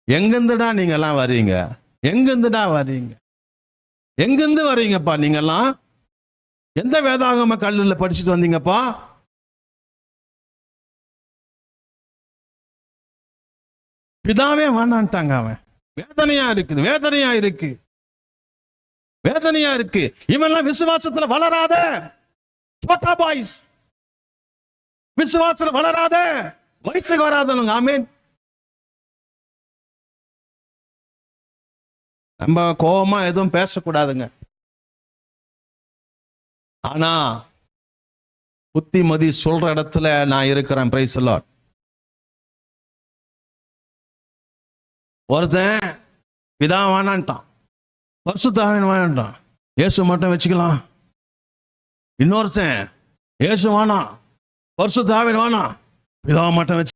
எங்கிருந்துடா நீங்க எல்லாம் வரீங்க? எங்கிருந்துடா வரீங்க? எங்கிருந்து வரீங்கப்பா நீங்கெல்லாம்? எந்த வேதாகம கல்லூரில படிச்சுட்டு வந்தீங்கப்பா? பிதாவே வேணான்ட்டாங்க. அவன் வேதனையா இருக்குது, வேதனையா இருக்கு, வேதனையா இருக்கு. இவெல்லாம் விசுவாசத்துல வளராத சோட்டா பாய்ஸ், விசுவாசத்துல வளராத வயசுக்கு வராதவங்க. ஆமென். நம்ம கோபமா எதுவும் பேசக்கூடாதுங்க. ஆனா புத்திமதி சொல்ற இடத்துல நான் இருக்கிறேன். Praise the Lord. ஒருத்தன் பிதா வேணான்ட்டான், பரிசுத்த ஆவியானவர் வேணான்ட்டான், இயேசு மட்டும் வச்சுக்கலாம். இன்னொருத்தன் இயேசு வேணாம், பரிசுத்த ஆவியானவர் வேணாம், பிதா மட்டும் வச்சு